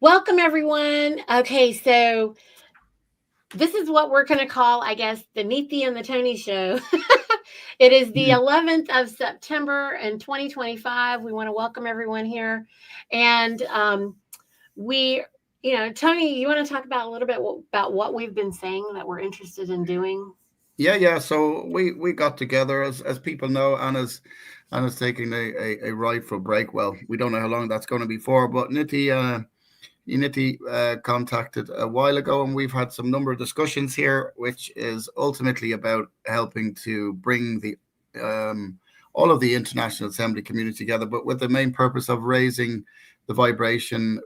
Welcome, everyone. Okay, so this is what we're going to call, I guess, the Niti and the Tony show. It is the Mhm. 11th of September in 2025. We want to welcome everyone here. And we, Tony, you want to talk about a little bit about what we've been saying that we're interested in doing? Yeah. So we got together as people know, Anna's taking a rightful break. Well, we don't know how long that's going to be for, but Niti contacted a while ago, and we've had some number of discussions here, which is ultimately about helping to bring the all of the International Assembly community together, but with the main purpose of raising the vibration,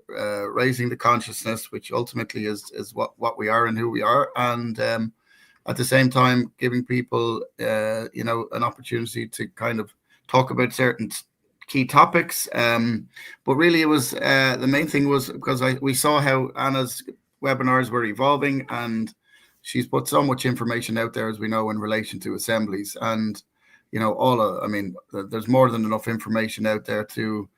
raising the consciousness, which ultimately is what we are and who we are, and at the same time giving people an opportunity to kind of talk about certain key topics. But really, it was the main thing was because we saw how Anna's webinars were evolving, and she's put so much information out there, as we know, in relation to assemblies, and there's more than enough information out there to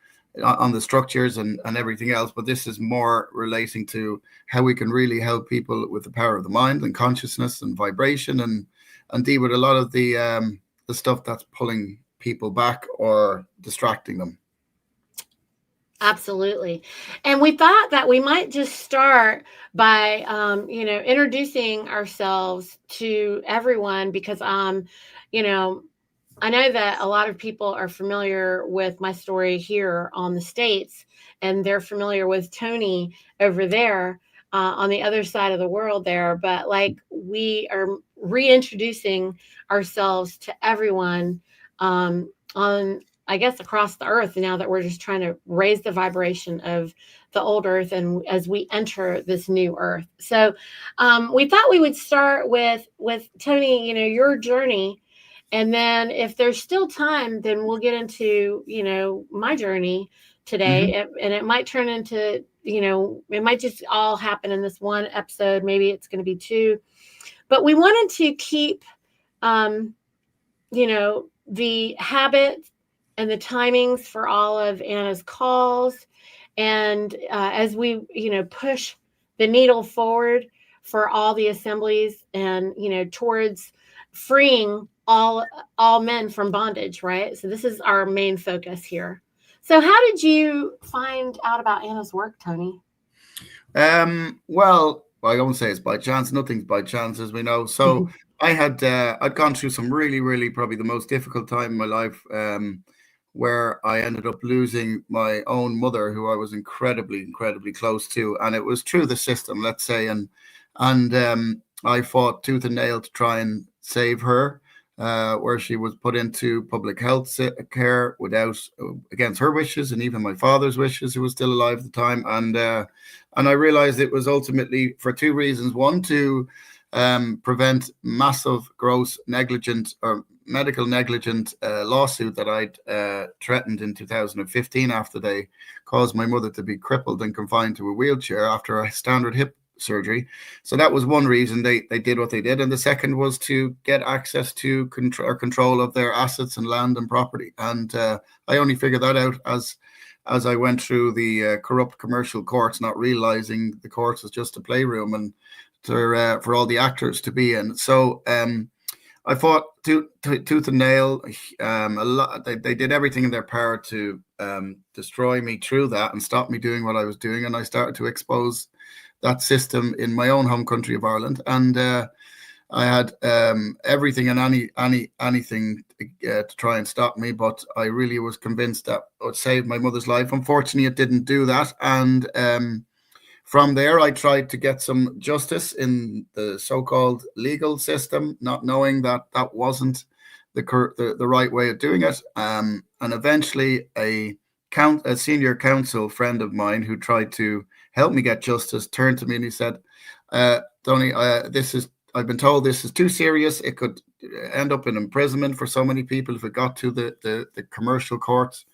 on the structures and everything else, but this is more relating to how we can really help people with the power of the mind and consciousness and vibration, and deal with a lot of the stuff that's pulling people back or distracting them. Absolutely. And we thought that we might just start by, introducing ourselves to everyone because, you know, I know that a lot of people are familiar with my story here on the States, and they're familiar with Tony over there on the other side of the world there. But like we are reintroducing ourselves to everyone on, I guess, across the earth now that we're just trying to raise the vibration of the old earth and as we enter this new earth. So we thought we would start with Tony, your journey, and then if there's still time, then we'll get into, my journey Mm-hmm. today. And it might turn into, it might just all happen in this one episode. Maybe it's going to be two. But we wanted to keep, um, the habits and the timings for all of Anna's calls. And as we, push the needle forward for all the assemblies and, towards freeing all men from bondage, right? So this is our main focus here. So how did you find out about Anna's work, Tony? Well, I don't say it's by chance. Nothing's by chance, as we know. So I'd gone through some really, really probably the most difficult time in my life, where I ended up losing my own mother, who I was incredibly, incredibly close to, and it was through the system, let's say, and I fought tooth and nail to try and save her. Where she was put into public health care without against her wishes and even my father's wishes, who was still alive at the time, and I realized it was ultimately for two reasons. One, to prevent massive, gross, negligent or medical negligent lawsuit that I'd threatened in 2015 after they caused my mother to be crippled and confined to a wheelchair after a standard hip surgery. So that was one reason they did what they did. And the second was to get access to control of their assets and land and property. And I only figured that out as I went through the corrupt commercial courts, not realizing the courts was just a playroom and for all the actors to be in. So I fought tooth and nail. A lot. They did everything in their power to destroy me through that and stop me doing what I was doing. And I started to expose that system in my own home country of Ireland. And I had everything and anything to try and stop me, but I really was convinced that it would save my mother's life. Unfortunately, it didn't do that, and from there, I tried to get some justice in the so-called legal system, not knowing that that wasn't the right way of doing it. And eventually, a senior counsel friend of mine who tried to help me get justice turned to me and he said, "Tony, I've been told this is too serious. It could end up in imprisonment for so many people if it got to the commercial courts."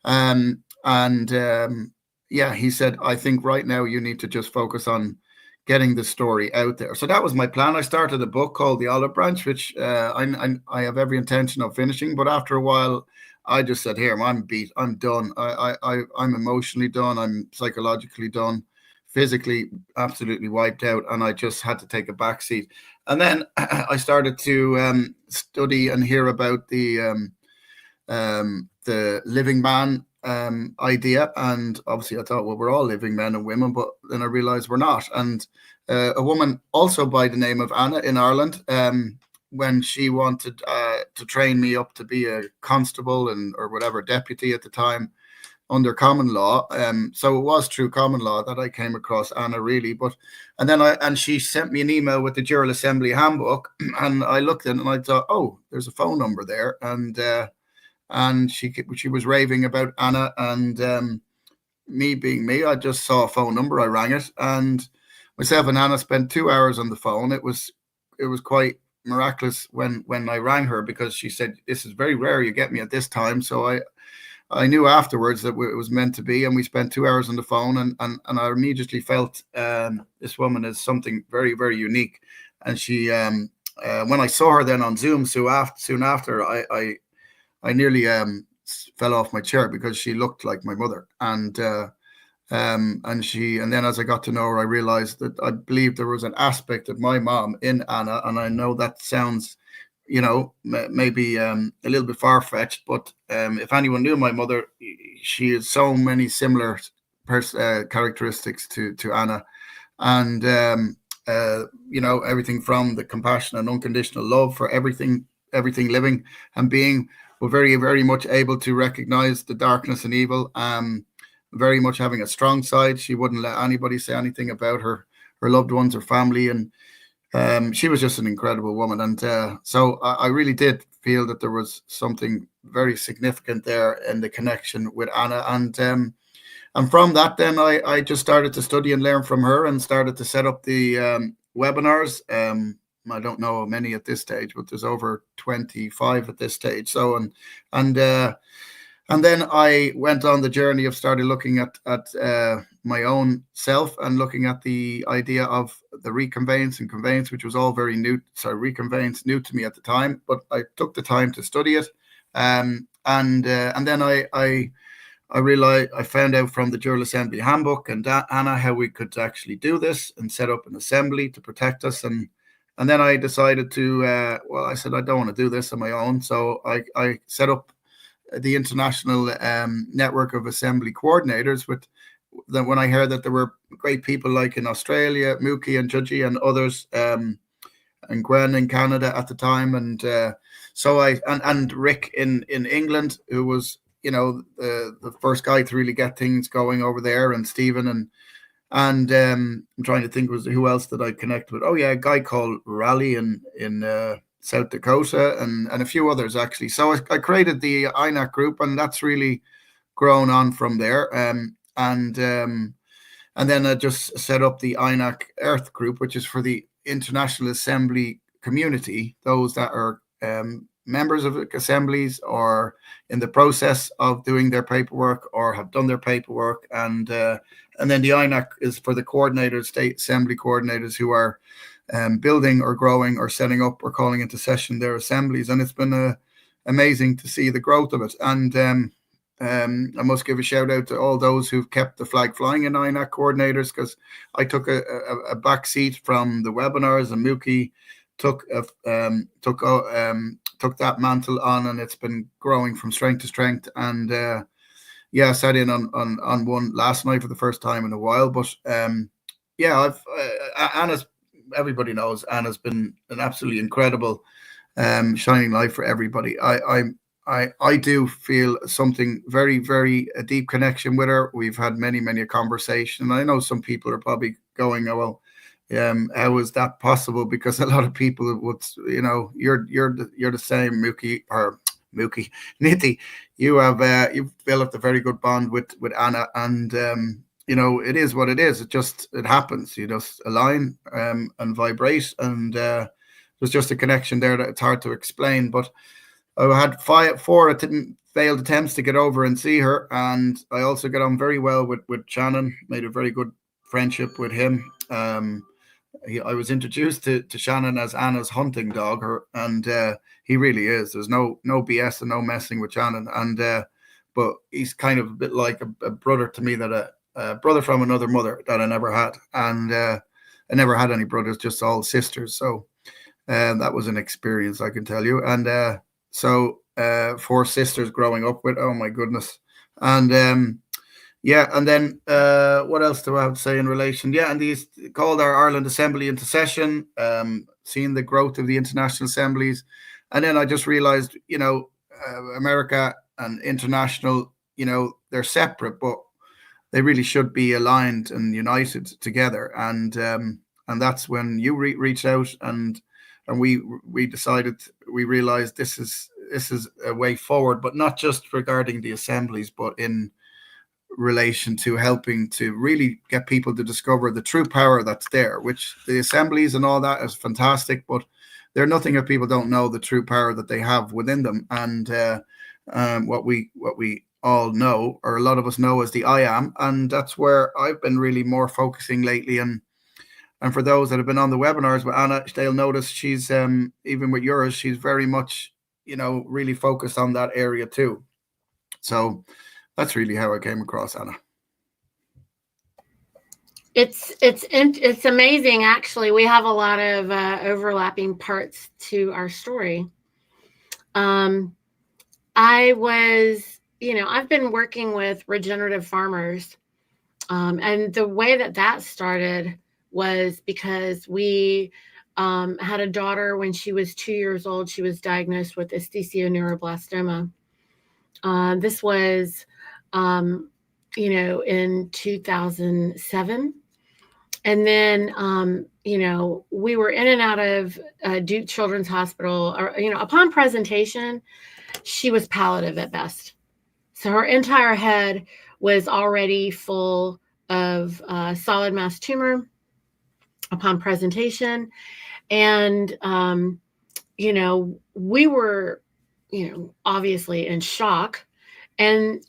And yeah, he said, "I think right now you need to just focus on getting the story out there." So that was my plan. I started a book called The Olive Branch, which I have every intention of finishing. But after a while, I just said, "Here, I'm beat. I'm done. I'm emotionally done. I'm psychologically done. physically absolutely wiped out, and I just had to take a back seat. And then I started to study and hear about the living man idea, and obviously I thought, well, we're all living men and women, but then I realized we're not. And a woman also by the name of Anna in Ireland, when she wanted to train me up to be a constable or whatever, deputy at the time, under common law. So it was through common law that I came across Anna, really. And she sent me an email with the General Assembly handbook, and I looked in and I thought, oh, there's a phone number there, and she was raving about Anna, and me being me, I just saw a phone number, I rang it, and myself and Anna spent 2 hours on the phone. It was quite miraculous when I rang her, because she said, this is very rare you get me at this time. So I knew afterwards that it was meant to be, and we spent 2 hours on the phone, and I immediately felt this woman is something very, very unique. And she, when I saw her then on Zoom soon after, I nearly fell off my chair, because she looked like my mother. And then as I got to know her, I realized that I believe there was an aspect of my mom in Anna. And I know that sounds, maybe a little bit far-fetched, but if anyone knew my mother, she has so many similar characteristics to Anna. And everything from the compassion and unconditional love for everything living and being, but very, very much able to recognize the darkness and evil, very much having a strong side. She wouldn't let anybody say anything about her loved ones or family, and she was just an incredible woman. And so I really did feel that there was something very significant there in the connection with Anna. And from that, then I just started to study and learn from her, and started to set up the webinars. I don't know how many at this stage, but there's over 25 at this stage. So and then I went on the journey of started looking at my own self, and looking at the idea of the reconveyance and conveyance, which was all very new. So reconveyance new to me at the time, but I took the time to study it. And then I realized, I found out from the General Assembly handbook and Anna how we could actually do this and set up an assembly to protect us. And then I decided to, I said, I don't want to do this on my own. So I set up the international network of assembly coordinators. When I heard that there were great people like in Australia, Mookie and Judgy and others, and Gwen in Canada at the time, and and Rick in England, who was the first guy to really get things going over there, and Stephen and I'm trying to think who else did I connect with. Oh yeah, a guy called Raleigh in South Dakota, and a few others actually. So I created the INAC group, and that's really grown on from there. And then I just set up the INAC Earth group, which is for the International Assembly community, those that are members of assemblies or in the process of doing their paperwork or have done their paperwork. And then the INAC is for the coordinators, state assembly coordinators, who are building or growing or setting up or calling into session their assemblies. And it's been amazing to see the growth of it. And I must give a shout out to all those who've kept the flag flying in INAC coordinators, because I took a back seat from the webinars, and Mookie took that mantle on, and it's been growing from strength to strength. And I sat in on one last night for the first time in a while. But Anna's, everybody knows Anna's been an absolutely incredible shining light for everybody. I do feel something very, very a deep connection with her. We've had many a conversation. I know some people are probably going, oh, well, how is that possible? Because a lot of people would, you're the same, Mookie, Niti. You've built a very good bond with Anna, and it is what it is. It happens. You just align and vibrate, and there's just a connection there that it's hard to explain. But I had four failed attempts to get over and see her, and I also got on very well with Shannon. Made a very good friendship with him. I was introduced to Shannon as Anna's hunting dog, and he really is. There's no BS and no messing with Shannon, and but he's kind of a bit like a brother to me that brother from another mother that I never had, and I never had any brothers, just all sisters. So that was an experience, I can tell you. And so 4 sisters growing up with. Oh my goodness. And yeah, and then what else do I have to say in relation? Yeah, and these called our Ireland Assembly into session, seeing the growth of the international assemblies. And then I just realized, America and international, they're separate, but they really should be aligned and united together. And that's when you reached out, and we decided, we realized this is a way forward, but not just regarding the assemblies, but in relation to helping to really get people to discover the true power that's there, which the assemblies and all that is fantastic, but they're nothing if people don't know the true power that they have within them. And what we all know, or a lot of us know, is the I am. And that's where I've been really more focusing lately. And for those that have been on the webinars with Anna, they'll notice she's even with yours, she's very much, really focused on that area too. So that's really how I came across Anna. It's amazing, actually. We have a lot of overlapping parts to our story. I was, I've been working with regenerative farmers, and the way that started was because we had a daughter. When she was 2 years old, she was diagnosed with esthesioneuroblastoma. This was in 2007. And then, we were in and out of Duke Children's Hospital. Upon presentation, she was palliative at best. So her entire head was already full of solid mass tumor upon presentation. And, we were, obviously in shock. And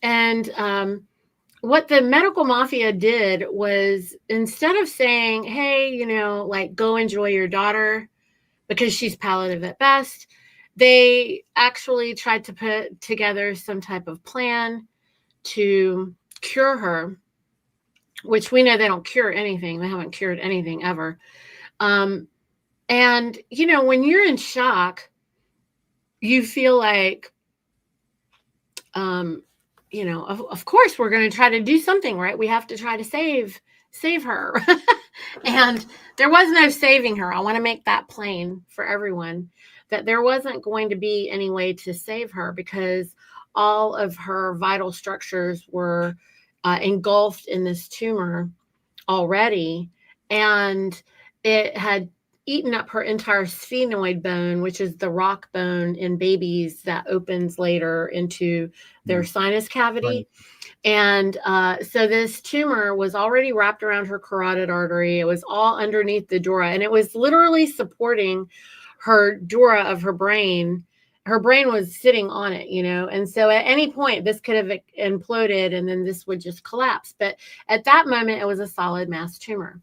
what the medical mafia did was, instead of saying, hey, go enjoy your daughter because she's palliative at best, they actually tried to put together some type of plan to cure her, which we know they don't cure anything. They haven't cured anything ever. And, when you're in shock, you feel like, of course we're going to try to do something, right? We have to try to save her. And there was no saving her. I want to make that plain for everyone, that there wasn't going to be any way to save her, because all of her vital structures were engulfed in this tumor already. And it had eaten up her entire sphenoid bone, which is the rock bone in babies that opens later into their sinus cavity. And so this tumor was already wrapped around her carotid artery. It was all underneath the dura, and it was literally supporting her dura of her brain. Her brain was sitting on it, and so at any point this could have imploded, and then this would just collapse. But at that moment, it was a solid mass tumor.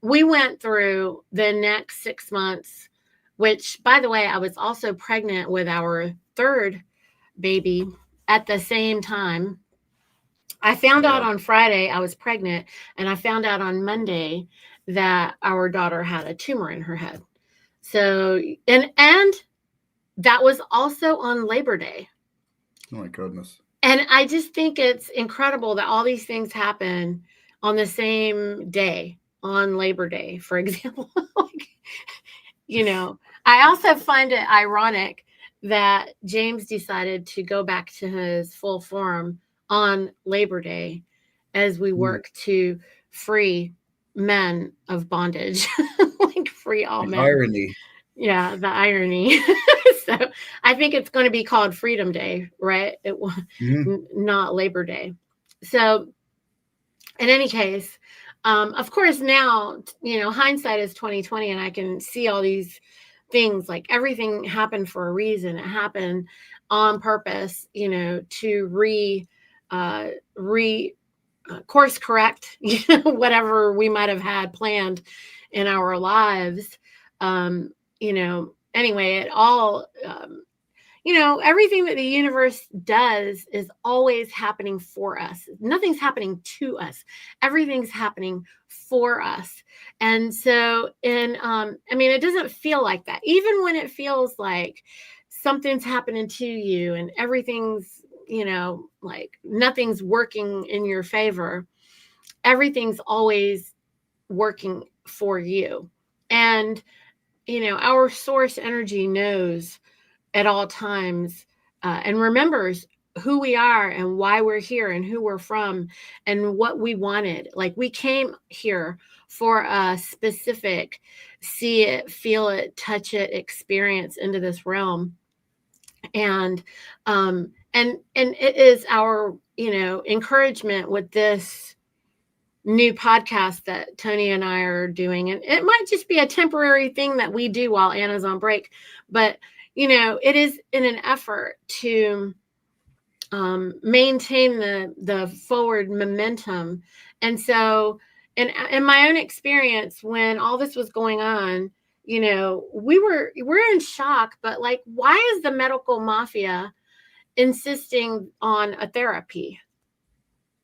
We went through the next 6 months, which, by the way, I was also pregnant with our third baby at the same time. I found out on Friday I was pregnant, and I found out on Monday that our daughter had a tumor in her head. So, and that was also on Labor Day. Oh my goodness. And I just think it's incredible that all these things happen on the same day, on Labor Day, for example. I also find it ironic that James decided to go back to his full form on Labor Day as we work to free men of bondage, free all men. Irony. Yeah, the irony. So I think it's going to be called Freedom Day, right? It was not Labor Day. So in any case, of course, now, hindsight is 2020, and I can see all these things, like everything happened for a reason. It happened on purpose, to course correct, whatever we might have had planned in our lives. Anyway, it all, everything that the universe does is always happening for us. Nothing's happening to us. Everything's happening for us. And so, it doesn't feel like that. Even when it feels like something's happening to you and everything's, like nothing's working in your favor, everything's always working for you. And, our source energy knows at all times and remembers who we are and why we're here and who we're from and what we wanted. Like, we came here for a specific see it, feel it, touch it experience into this realm. And it is our, encouragement with this new podcast that Tony and I are doing. And it might just be a temporary thing that we do while Anna's on break, but it is in an effort to maintain the forward momentum. And so, in my own experience, when all this was going on, we're in shock. But like, why is the medical mafia insisting on a therapy?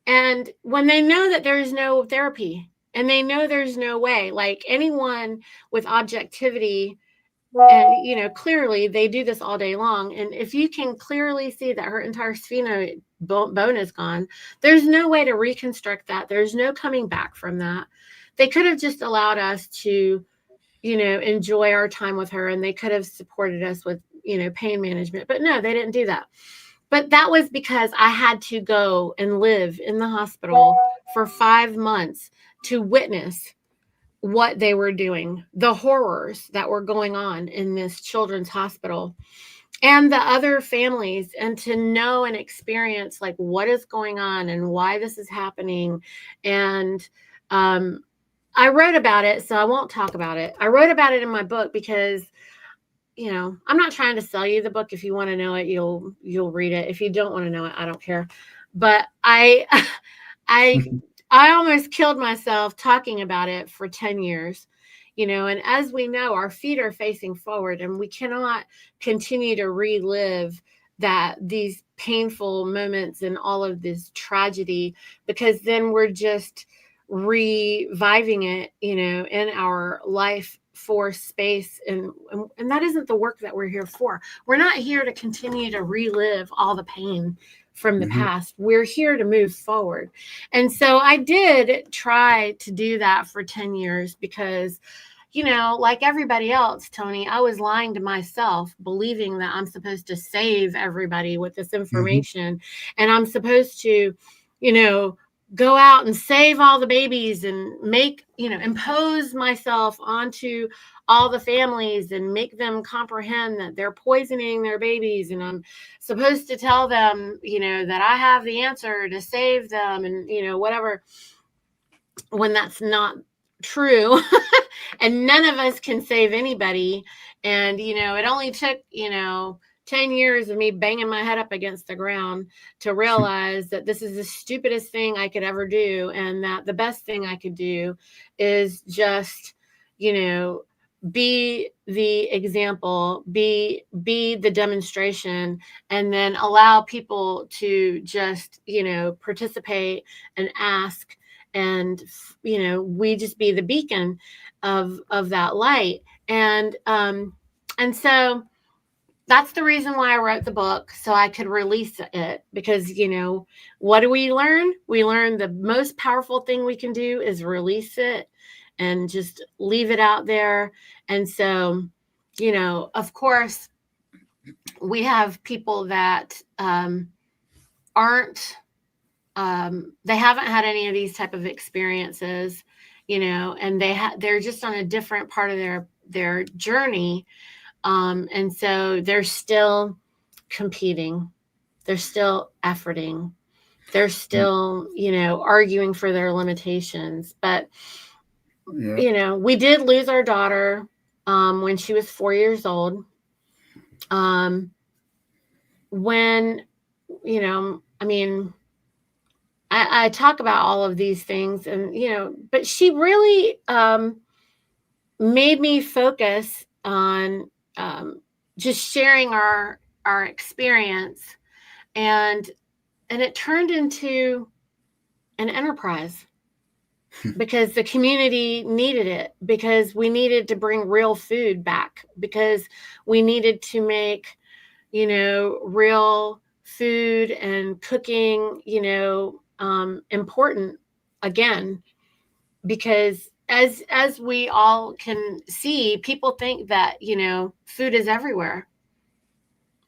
And when they know that there's no therapy and they know there's no way, like anyone with objectivity, and clearly they do this all day long, and if you can clearly see that her entire sphenoid bone is gone, there's no way to reconstruct that. There's no coming back from that. They could have just allowed us to enjoy our time with her, and they could have supported us with pain management, but no, they didn't do that. But that was because I had to go and live in the hospital for 5 months to witness what they were doing, the horrors that were going on in this children's hospital and the other families, and to know and experience like what is going on and why this is happening. And I wrote about it, so I won't talk about it. I wrote about it in my book because I'm not trying to sell you the book. If you want to know it, you'll read it. If you don't want to know it, I don't care. But I almost killed myself talking about it for 10 years, and as we know, our feet are facing forward, and we cannot continue to relive these painful moments and all of this tragedy, because then we're just reviving it, in our life force space. And that isn't the work that we're here for. We're not here to continue to relive all the pain from the past. We're here to move forward. And so I did try to do that for 10 years because, like everybody else, Tony, I was lying to myself, believing that I'm supposed to save everybody with this information. And I'm supposed to, go out and save all the babies and make, impose myself onto all the families and make them comprehend that they're poisoning their babies. And I'm supposed to tell them, that I have the answer to save them and, whatever, when that's not true. And none of us can save anybody. And, it only took, 10 years of me banging my head up against the ground to realize that this is the stupidest thing I could ever do. And that the best thing I could do is just, be the example, be the demonstration, and then allow people to just, participate and ask. And, we just be the beacon of that light. And so that's the reason why I wrote the book, so I could release it. Because, what do we learn? We learn the most powerful thing we can do is release it and just leave it out there. And so, of course, we have people that aren't, they haven't had any of these type of experiences, and they're just on a different part of their journey. And so they're still competing. They're still efforting. They're still, arguing for their limitations. But, we did lose our daughter when she was 4 years old. When, I talk about all of these things, and, but she really made me focus on just sharing our our experience, and it turned into an enterprise because the community needed it, because we needed to bring real food back, because we needed to make, real food and cooking, important again, because as we all can see, people think that, food is everywhere,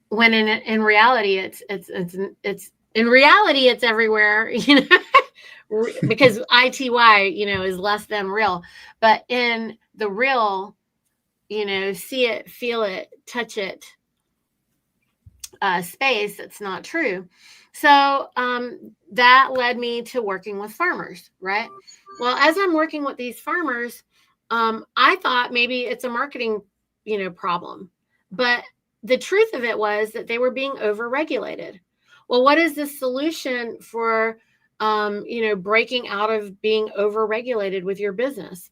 when in reality it's in reality it's everywhere, because ITY, is less than real. But in the real, see it, feel it, touch it space, it's not true. So that led me to working with farmers, right? Well, as I'm working with these farmers, I thought maybe it's a marketing, problem. But the truth of it was that they were being overregulated. Well, what is the solution for, breaking out of being overregulated with your business?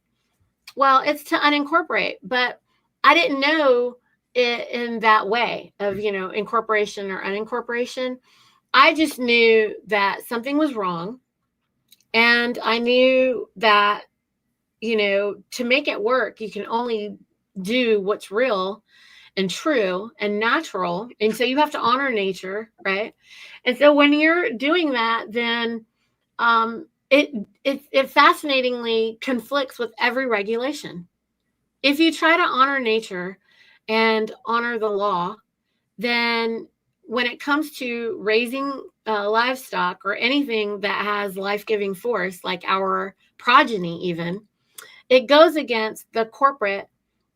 Well, it's to unincorporate, but I didn't know it in that way of, incorporation or unincorporation. I just knew that something was wrong. And I knew that, to make it work, you can only do what's real and true and natural. And so you have to honor nature, right? And so when you're doing that, then it fascinatingly conflicts with every regulation. If you try to honor nature and honor the law, then when it comes to raising livestock or anything that has life-giving force, like our progeny even, it goes against the corporate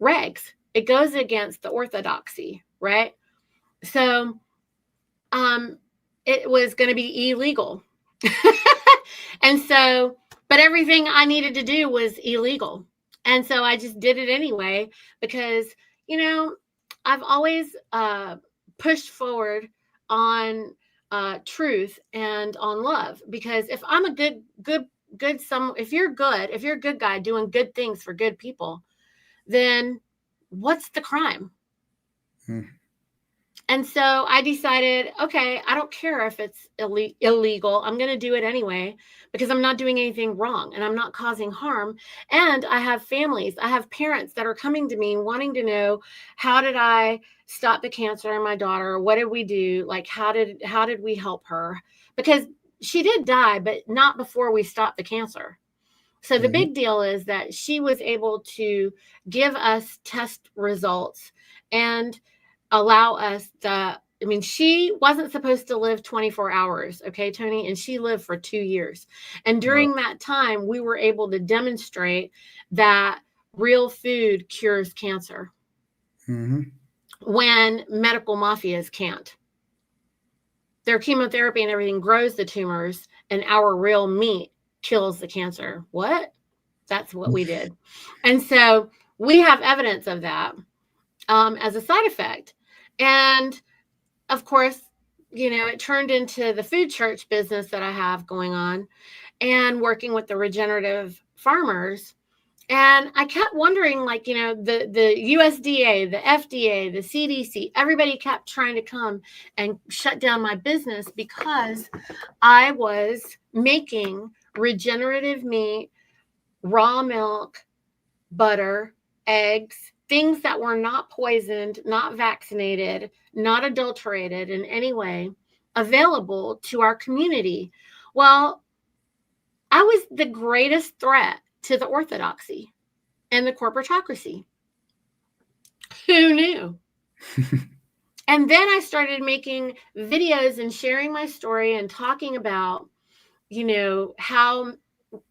regs. It goes against the orthodoxy, right? So it was going to be illegal. And so, but everything I needed to do was illegal. And so I just did it anyway, because, I've always pushed forward on truth and on love, because if I'm a if you're a good guy doing good things for good people, then what's the crime? And so I decided, okay, I don't care if it's illegal. I'm going to do it anyway, because I'm not doing anything wrong and I'm not causing harm. And I have families, I have parents that are coming to me wanting to know, how did I stop the cancer in my daughter? What did we do? Like, how did we help her? Because she did die, but not before we stopped the cancer. So the big deal is that she was able to give us test results and allow us she wasn't supposed to live 24 hours. Okay, Tony. And she lived for 2 years. And during that time, we were able to demonstrate that real food cures cancer when medical mafias can't. Their chemotherapy and everything grows the tumors, and our real meat kills the cancer. What? That's what we did. And so we have evidence of that as a side effect. And of course, it turned into the food church business that I have going on, and working with the regenerative farmers. And I kept wondering, like, the USDA, the FDA, the CDC, everybody kept trying to come and shut down my business, because I was making regenerative meat, raw milk, butter, eggs, things that were not poisoned, not vaccinated, not adulterated in any way, available to our community. Well, I was the greatest threat to the orthodoxy and the corporatocracy. Who knew? And then I started making videos and sharing my story and talking about, how,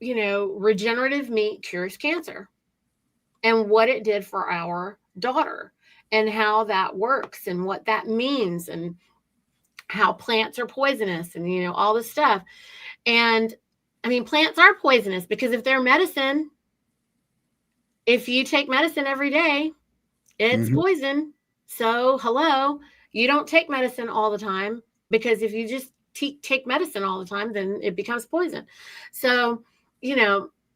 regenerative meat cures cancer, and what it did for our daughter, and how that works, and what that means, and how plants are poisonous, and, all this stuff. And plants are poisonous, because if they're medicine, if you take medicine every day, it's poison. So, hello, you don't take medicine all the time, because if you just take medicine all the time, then it becomes poison. So,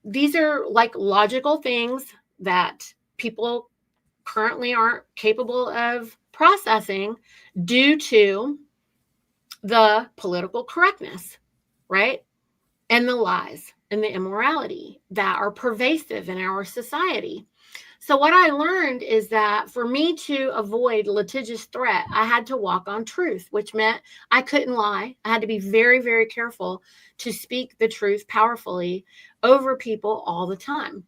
these are like logical things that people currently aren't capable of processing due to the political correctness, right? And the lies and the immorality that are pervasive in our society. So what I learned is that for me to avoid litigious threat, I had to walk on truth, which meant I couldn't lie. I had to be very, very careful to speak the truth powerfully over people all the time.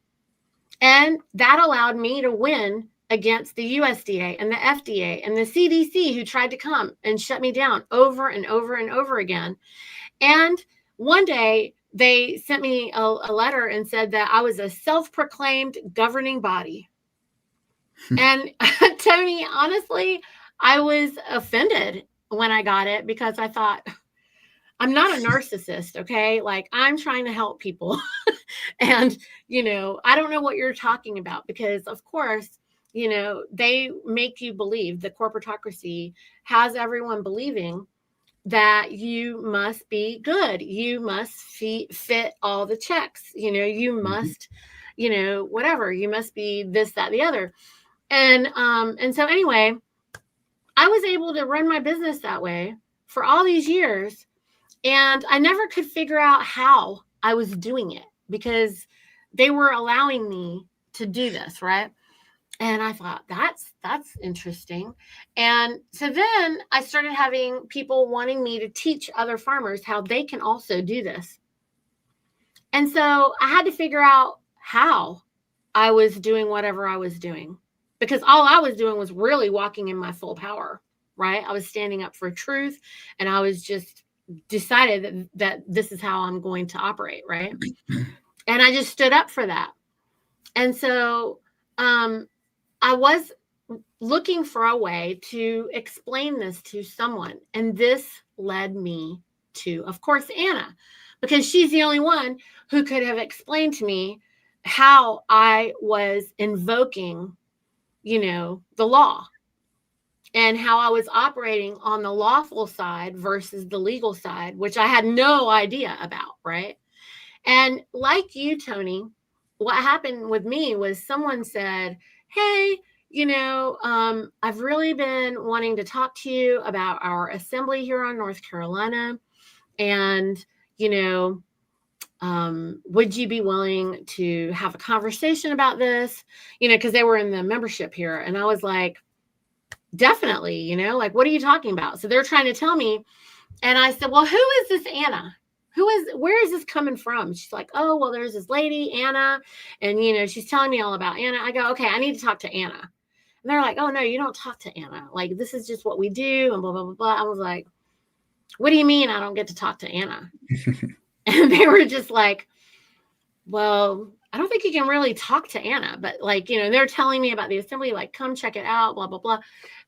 And that allowed me to win against the USDA and the FDA and the CDC, who tried to come and shut me down over and over and over again. And one day they sent me a letter and said that I was a self-proclaimed governing body. And Tony, honestly, I was offended when I got it, because I thought, I'm not a narcissist, okay? Like, I'm trying to help people. And, I don't know what you're talking about, because, of course, they make you believe, the corporatocracy has everyone believing that you must be good. You must fit all the checks. You must, whatever. You must be this, that, the other. And so anyway, I was able to run my business that way for all these years. And I never could figure out how I was doing it, because they were allowing me to do this, right? And I thought, that's interesting. And so then I started having people wanting me to teach other farmers how they can also do this. And so I had to figure out how I was doing whatever I was doing, because all I was doing was really walking in my full power, right? I was standing up for truth, and I was just decided that this is how I'm going to operate, right? And I just stood up for that. And so I was looking for a way to explain this to someone. And this led me to, of course, Anna, because she's the only one who could have explained to me how I was invoking, the law, and how I was operating on the lawful side versus the legal side, which I had no idea about, right? And like you, Tony, what happened with me was someone said, hey, I've really been wanting to talk to you about our assembly here on North Carolina. And, would you be willing to have a conversation about this? Because they were in the membership here. And I was like, definitely, like, what are you talking about? So they're trying to tell me. And I said, well, who is this Anna? Where is this coming from? She's like, oh, well, there's this lady, Anna. And, she's telling me all about Anna. I go, okay, I need to talk to Anna. And they're like, oh, no, you don't talk to Anna. Like, this is just what we do, and blah, blah, blah, blah. I was like, what do you mean I don't get to talk to Anna? And they were just like, well, I don't think you can really talk to Anna. But, like, they're telling me about the assembly, like, come check it out, blah, blah, blah.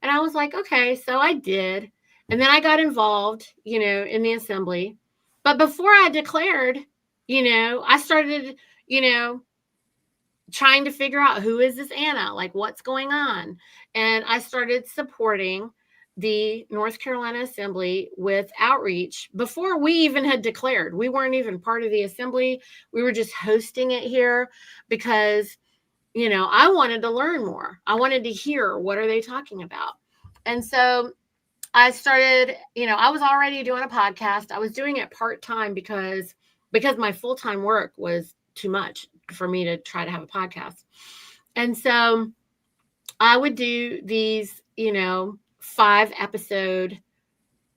And I was like, okay, so I did. And then I got involved, in the assembly. But before I declared, I started, trying to figure out, who is this Anna? Like, what's going on? And I started supporting the North Carolina Assembly with outreach before we even had declared. We weren't even part of the assembly. We were just hosting it here because, I wanted to learn more. I wanted to hear, what are they talking about? And so I started, I was already doing a podcast. I was doing it part-time because my full-time work was too much for me to try to have a podcast. And so I would do these, 5-episode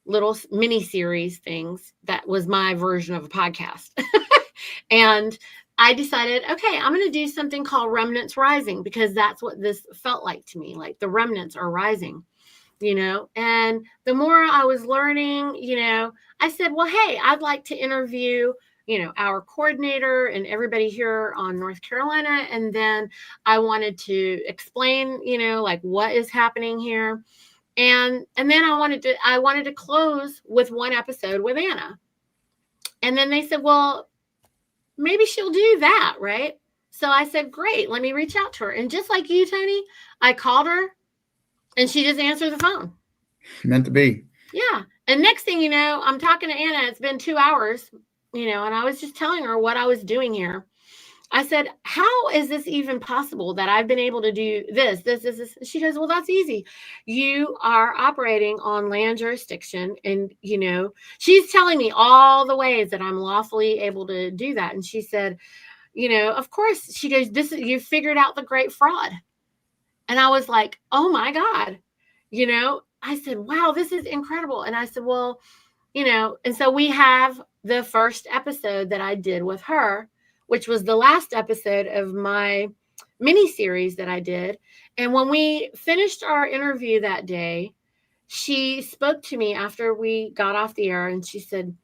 little mini series things. That was my version of a podcast. And I decided, okay, I'm going to do something called Remnants Rising, because that's what this felt like to me. Like, the remnants are rising. And the more I was learning, I said, well, hey, I'd like to interview, our coordinator and everybody here on North Carolina. And then I wanted to explain, like, what is happening here. And then I wanted to close with one episode with Anna. And then they said, well, maybe she'll do that, right? So I said, great, let me reach out to her. And just like you, Tony, I called her. And she just answered the phone. Meant to be. Yeah. And next thing you know, I'm talking to Anna. It's been 2 hours, and I was just telling her what I was doing here. I said, how is this even possible that I've been able to do this? She goes, well, that's easy. You are operating on land jurisdiction. And, she's telling me all the ways that I'm lawfully able to do that. And she said, of course, she goes, you figured out the great fraud. And I was like, oh my God, I said, wow, this is incredible. And I said, well, and so we have the first episode that I did with her, which was the last episode of my mini series that I did. And when we finished our interview that day, she spoke to me after we got off the air and she said,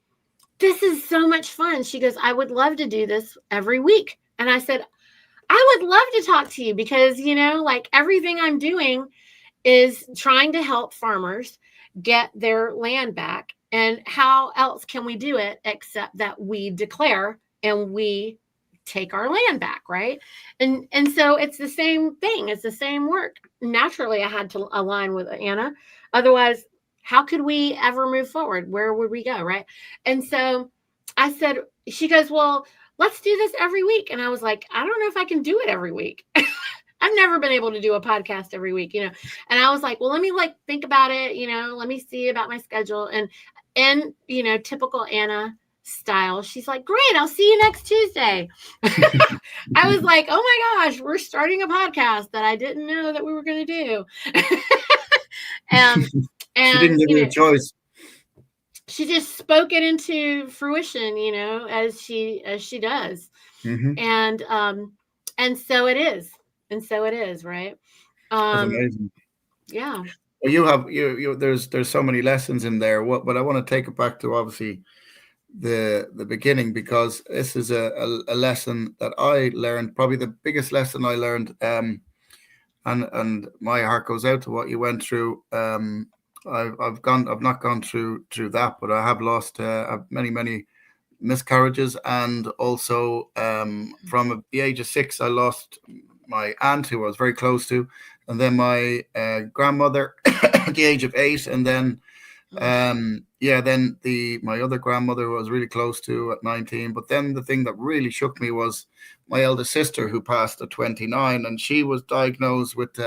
this is so much fun. She goes, I would love to do this every week. And I said, I would love to talk to you because, like everything I'm doing is trying to help farmers get their land back. And how else can we do it except that we declare and we take our land back, right? And so it's the same thing. It's the same work. Naturally, I had to align with Anna. Otherwise, how could we ever move forward? Where would we go, right? And so I said, she goes, well, let's do this every week. And I was like, I don't know if I can do it every week. I've never been able to do a podcast every week, and I was like, well, let me think about it, let me see about my schedule. And typical Anna style, she's like, great, I'll see you next Tuesday. I was like, oh my gosh, we're starting a podcast that I didn't know that we were going to do. and she didn't give you a choice. She just spoke it into fruition, as she does. Mm-hmm. And so it is. And so it is, right? That's amazing. Yeah. Well, you have there's so many lessons in there. But I want to take it back to obviously the beginning, because this is a lesson that I learned, probably the biggest lesson I learned. And my heart goes out to what you went through. I've not gone through that, but I have lost many miscarriages, and also from the age of 6, I lost my aunt, who I was very close to, and then my grandmother at the age of 8, and then then my other grandmother, who I was really close to, at 19. But then the thing that really shook me was my eldest sister, who passed at 29, and she was diagnosed with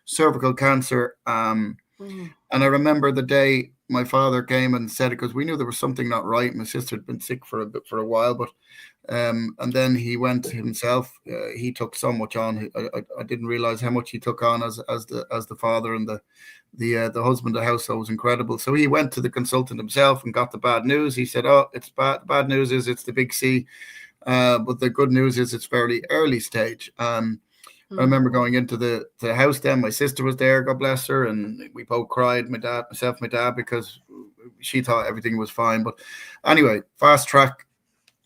cervical cancer. And I remember the day my father came and said it, because we knew there was something not right. My sister had been sick for a while, but and then he went himself. He took so much on. I didn't realize how much he took on as the father, and the husband of the house. So it was incredible. So he went to the consultant himself and got the bad news. He said, "Oh, it's bad. The bad news is it's the big C, but the good news is it's fairly early stage." I remember going into the house then. My sister was there, God bless her, and we both cried, my dad, because she thought everything was fine. But anyway, fast track,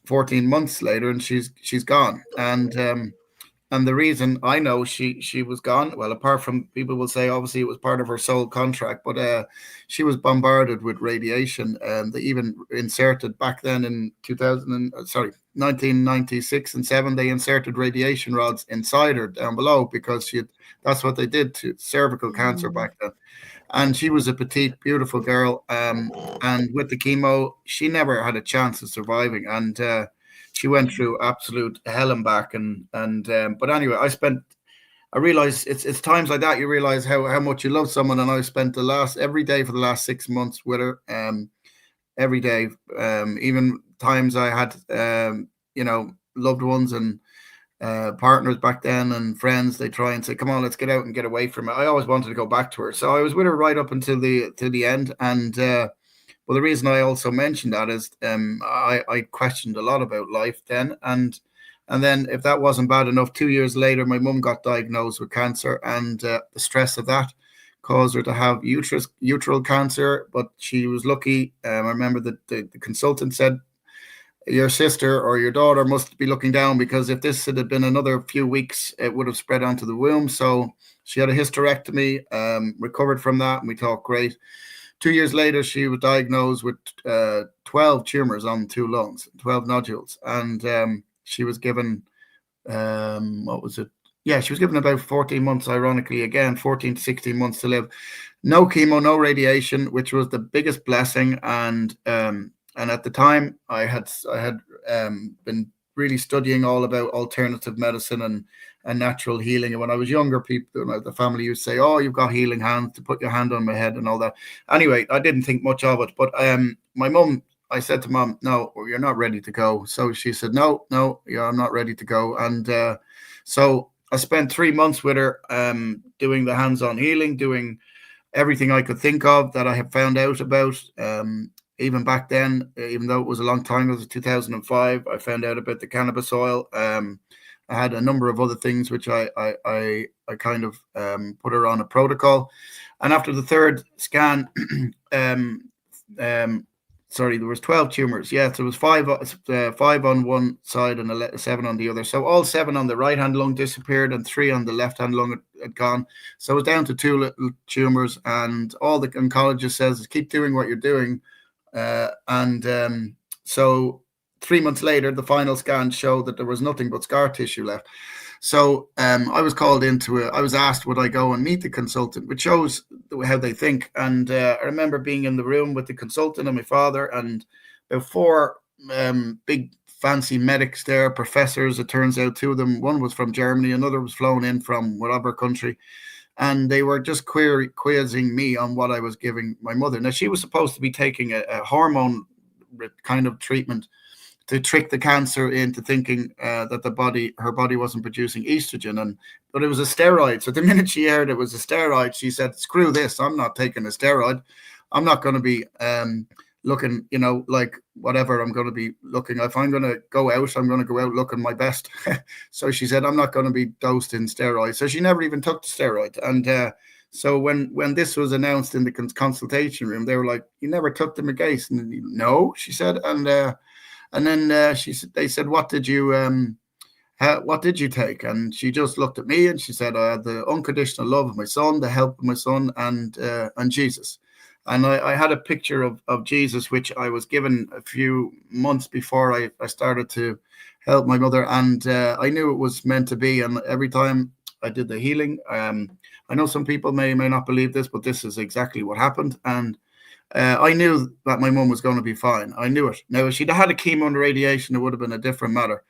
14 months later, and she's gone. And the reason I know she was gone, well, apart from people will say obviously it was part of her soul contract, but she was bombarded with radiation. They even inserted back then in 1996 and 7, they inserted radiation rods inside her down below, because that's what they did to cervical cancer back then. And she was a petite, beautiful girl. And with the chemo, she never had a chance of surviving. And she went through absolute hell and back. But anyway, I realized it's times like that you realize how much you love someone. And I spent every day for the last 6 months with her. Every day, even times I had, loved ones and partners back then and friends, they try and say, come on, let's get out and get away from it. I always wanted to go back to her. So I was with her right up until the end. And well, the reason I also mentioned that is I questioned a lot about life then. And then, if that wasn't bad enough, 2 years later, my mum got diagnosed with cancer, and the stress of that caused her to have uteral cancer. But she was lucky. I remember that the consultant said, your sister or your daughter must be looking down, because if this had been another few weeks, it would have spread onto the womb. So she had a hysterectomy, recovered from that, and we thought, great. 2 years later, she was diagnosed with 12 tumors on 2 lungs, 12 nodules, and she was given, what was it? Yeah, she was given about 14 months, ironically, again, 14 to 16 months to live. No chemo, no radiation, which was the biggest blessing. And at the time, I had been really studying all about alternative medicine and natural healing. And when I was younger, people, the family used to say, "Oh, you've got healing hands, to put your hand on my head," and all that. Anyway, I didn't think much of it. But my mum, I said to Mom, "No, you're not ready to go." So she said, "No, yeah, I'm not ready to go." And so I spent 3 months with her, doing the hands-on healing, doing everything I could think of that I had found out about. Even back then, even though it was a long time, it was 2005, I found out about the cannabis oil. I had a number of other things which I kind of put her on a protocol. And after the third scan, sorry, there was 12 tumors. Yeah, so it was five on one side and 7 on the other. So all 7 on the right-hand lung disappeared and 3 on the left-hand lung had gone. So it was down to 2 little tumors, and all the oncologist says is keep doing what you're doing. So 3 months later, the final scan showed that there was nothing but scar tissue left. So I was called into it. I was asked would I go and meet the consultant, which shows how they think. And I remember being in the room with the consultant and my father, and about 4 big fancy medics there, professors. It turns out 2 of them, one was from Germany, another was flown in from whatever country. And they were just quizzing me on what I was giving my mother. Now, she was supposed to be taking a hormone kind of treatment to trick the cancer into thinking that her body wasn't producing estrogen, but it was a steroid. So the minute she heard it was a steroid, she said, "Screw this! I'm not taking a steroid. I'm not going to be looking, like whatever I'm going to be looking. If I'm going to go out, I'm going to go out looking my best." So she said, "I'm not going to be dosed in steroids." So she never even took the steroid. And so when this was announced in the consultation room, they were like, "You never took the Megase?" And no, she said. And then they said, "What did you take?" And she just looked at me and she said, "I had the unconditional love of my son, the help of my son, and Jesus." And I had a picture of Jesus, which I was given a few months before I started to help my mother. And I knew it was meant to be. And every time I did the healing, I know some people may not believe this, but this is exactly what happened. And I knew that my mum was going to be fine. I knew it. Now, if she'd had a chemo and radiation, it would have been a different matter.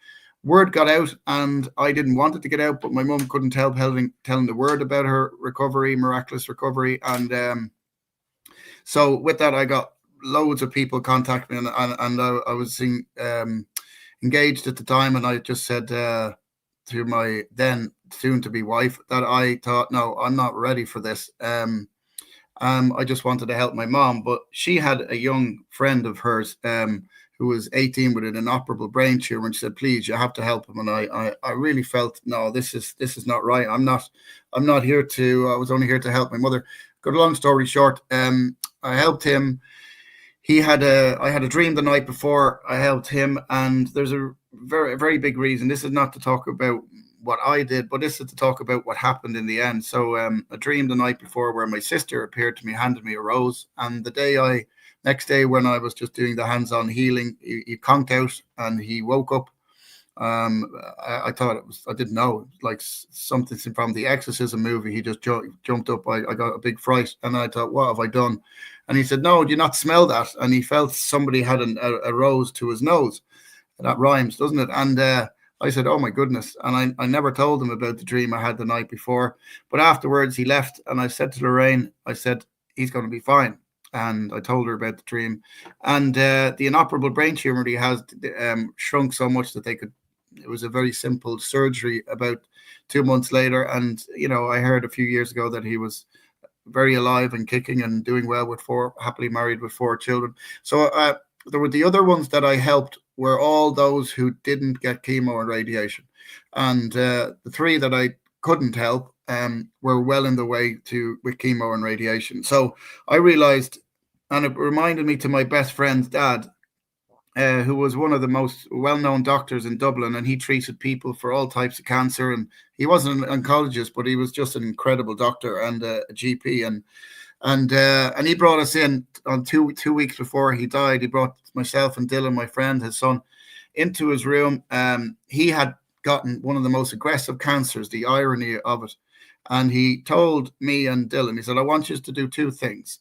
Word got out, and I didn't want it to get out, but my mum couldn't help telling the word about her recovery, miraculous recovery. And so with that, I got loads of people contact me, and I was engaged at the time, and I just said to my then soon-to-be wife that I thought, no, I'm not ready for this. I just wanted to help my mom, but she had a young friend of hers who was 18 with an inoperable brain tumor, and she said, "Please, you have to help him." And I really felt, no, this is not right. I'm not here to. I was only here to help my mother. Got a long story short, I helped him. I had a dream the night before. I helped him, and there's a very, very big reason. This is not to talk about what I did, but this is to talk about what happened in the end. So I dreamed the night before where my sister appeared to me, handed me a rose, and next day when I was just doing the hands-on healing, he conked out and he woke up. I thought I didn't know, like something from the Exorcism movie. He just jumped up. I got a big fright, and I thought, what have I done? And he said, "No, do you not smell that?" And he felt somebody had a rose to his nose. That rhymes, doesn't it? And I said, "Oh my goodness." And I never told him about the dream I had the night before. But afterwards he left, and I said to Lorraine, I said, "He's going to be fine." And I told her about the dream. And the inoperable brain tumor he has shrunk so much that it was a very simple surgery about 2 months later. And, I heard a few years ago that he was very alive and kicking and doing well happily married with 4 children. So there were the other ones that I helped were all those who didn't get chemo and radiation. And the 3 that I couldn't help were well in the way with chemo and radiation. So I realized, and it reminded me to my best friend's dad, who was one of the most well-known doctors in Dublin, and he treated people for all types of cancer. And he wasn't an oncologist, but he was just an incredible doctor and a GP. And he brought us in on 2 weeks before he died. He brought myself and Dylan, my friend, his son, into his room. He had gotten one of the most aggressive cancers, the irony of it. And he told me and Dylan, he said, "I want you to do 2 things.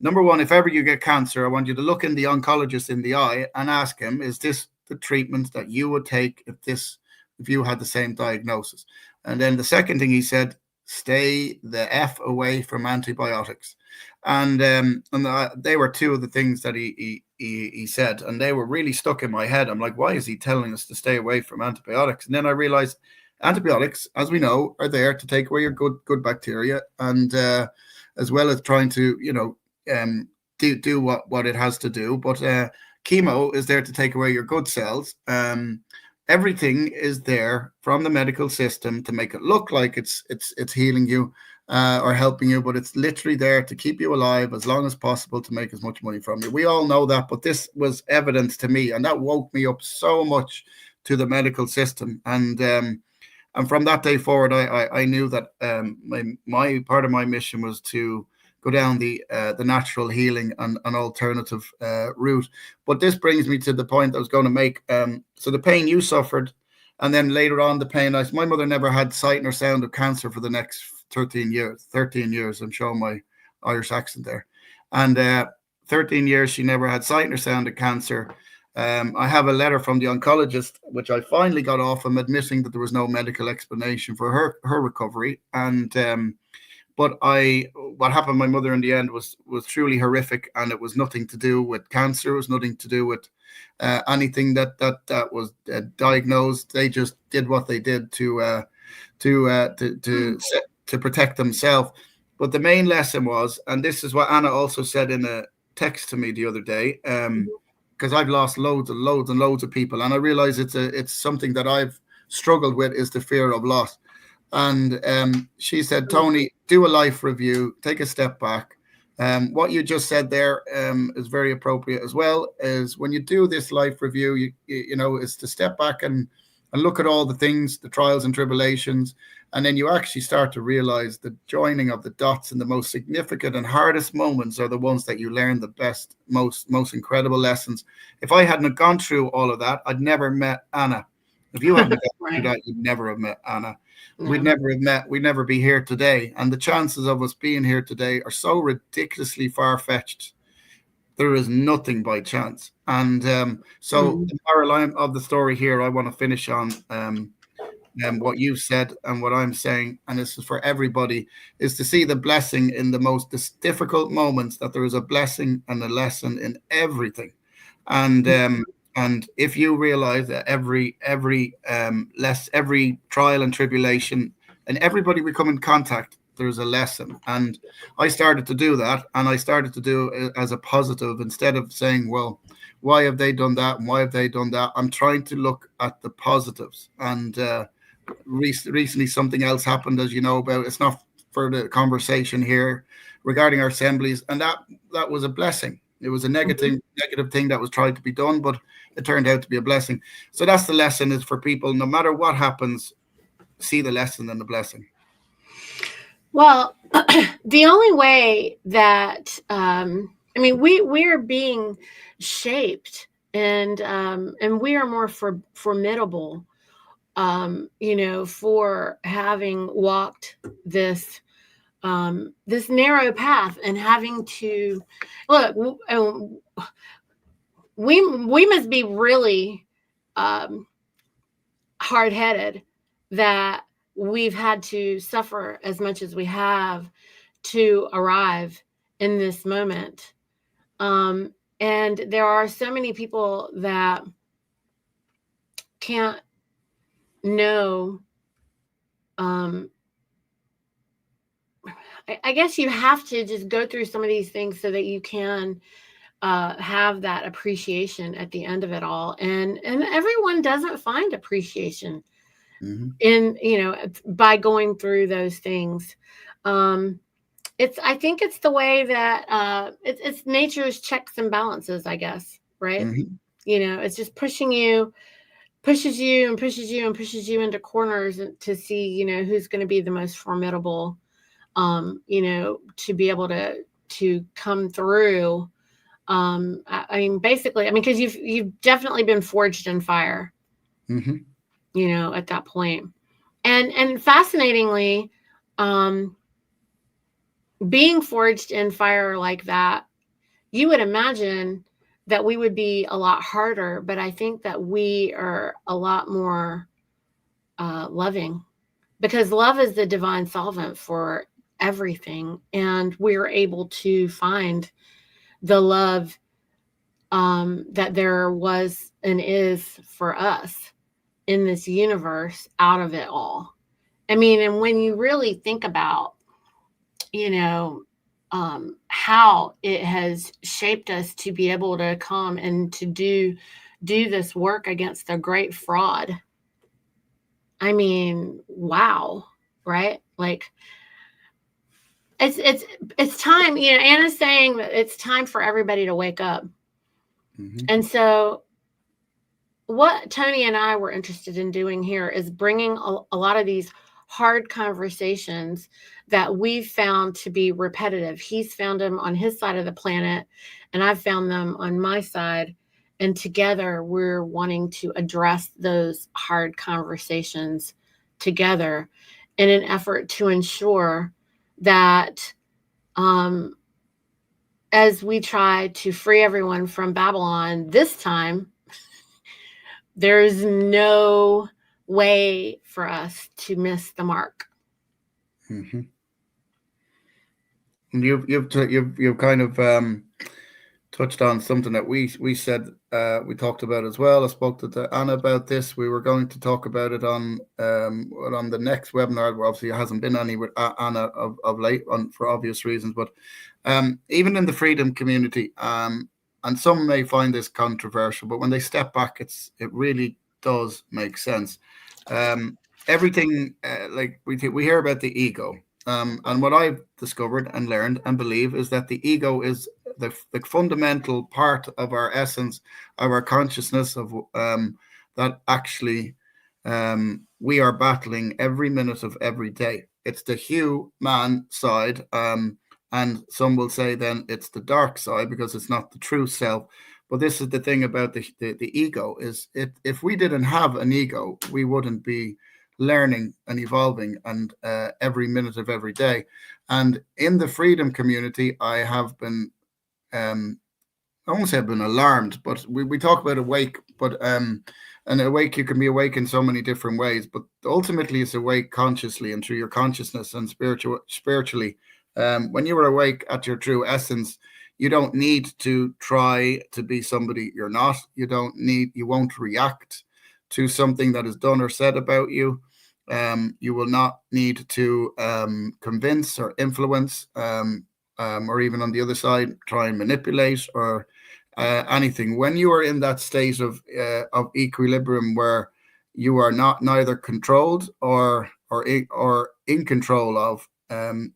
Number one, if ever you get cancer, I want you to look in the oncologist in the eye and ask him, is this the treatment that you would take if you had the same diagnosis. And then the second thing he said, stay the F away from antibiotics. And they were two of the things that he said, and they were really stuck in my head. I'm like, why is he telling us to stay away from antibiotics? And then I realized antibiotics, as we know, are there to take away your good bacteria, and as well as trying to, do what it has to do. But chemo is there to take away your good cells. Everything is there from the medical system to make it look like it's healing you or helping you, but it's literally there to keep you alive as long as possible to make as much money from you. We all know that, but this was evidence to me, and that woke me up so much to the medical system. And from that day forward, I knew that my part of my mission was to go down the natural healing and an alternative route. But this brings me to the point I was going to make. So the pain you suffered, and then later on the pain, my mother never had sight nor sound of cancer for the next 13 years. I'm showing my Irish accent there. And 13 years, she never had sight nor sound of cancer. I have a letter from the oncologist, which I finally got off him, admitting that there was no medical explanation for her recovery. And but what happened to my mother in the end was truly horrific, and it was nothing to do with cancer. It was nothing to do with anything that was diagnosed. They just did what they did to protect themselves. But the main lesson was, and this is what Anna also said in a text to me the other day, because I've lost loads and loads of people, and I realize it's something that I've struggled with, is the fear of loss. And she said, Tony, do a life review, take a step back. What you just said there is very appropriate as well. Is when you do this life review, is to step back and look at all the things, the trials and tribulations, and then you actually start to realize the joining of the dots and the most significant and hardest moments are the ones that you learn the best, most incredible lessons. If I hadn't gone through all of that, I'd never met Anna. If you hadn't gone through that, you'd never have met Anna. No. We'd never have met. We'd never be here today. And the chances of us being here today are so ridiculously far-fetched. There is nothing by chance. And so the moral of the story here, I want to finish on what you've said and what I'm saying, and this is for everybody, is to see the blessing in the most difficult moments, that there is a blessing and a lesson in everything. And if you realize that every trial and tribulation and everybody we come in contact, there's a lesson. And I started to do that, and I started to do it as a positive instead of saying, well, why have they done that and why have they done that? I'm trying to look at the positives. And recently something else happened, as you know about. It's not for the conversation here, regarding our assemblies, and that was a blessing. It was a negative thing that was tried to be done, but it turned out to be a blessing. So that's the lesson, is for people, no matter what happens, see the lesson and the blessing. Well, the only way that we're being shaped, and we are more formidable, for having walked this narrow path and having to look. We must be really hard-headed that we've had to suffer as much as we have to arrive in this moment. And there are so many people that can't know. I guess you have to just go through some of these things so that you can have that appreciation at the end of it all. And everyone doesn't find appreciation by going through those things. I think it's the way that it's nature's checks and balances, I guess, right? It's just pushes you into corners to see, who's going to be the most formidable, to be able to come through. Because you've definitely been forged in fire, at that point. And fascinatingly, being forged in fire like that, you would imagine that we would be a lot harder, but I think that we are a lot more loving, because love is the divine solvent for everything, and we're able to find the love that there was and is for us in this universe out of it all. I mean, and when you really think about, you know, how it has shaped us to be able to come and to do this work against the great fraud. I mean, wow, right? Like it's time. You know, Anna's saying that it's time for everybody to wake up. Mm-hmm. And so what Tony and I were interested in doing here is bringing a lot of these hard conversations that we've found to be repetitive. He's found them on his side of the planet, and I've found them on my side. And together, we're wanting to address those hard conversations together in an effort to ensure that as we try to free everyone from Babylon this time, there's no way for us to miss the mark. Mm-hmm. And you've kind of touched on something that we said, we talked about as well. I spoke to Anna about this. We were going to talk about it on the next webinar. Well, obviously, it hasn't been any with Anna of late, for obvious reasons. But even in the freedom community, and some may find this controversial, but when they step back, it really does make sense. Everything, like we hear about the ego. And what I've discovered and learned and believe is that the ego is the fundamental part of our essence, of our consciousness, of that actually we are battling every minute of every day. It's the human side, and some will say then it's the dark side because it's not the true self. But this is the thing about the ego, is if we didn't have an ego, we wouldn't be learning and evolving, and every minute of every day. And in the freedom community, I have been, I won't say I've been alarmed, but we talk about awake, but and awake, you can be awake in so many different ways, but ultimately it's awake consciously and through your consciousness and spiritually. When you are awake at your true essence, you don't need to try to be somebody you're not. You won't react to something that is done or said about you. You will not need to convince or influence, or even on the other side, try and manipulate or anything. When you are in that state of equilibrium where you are neither controlled or in control of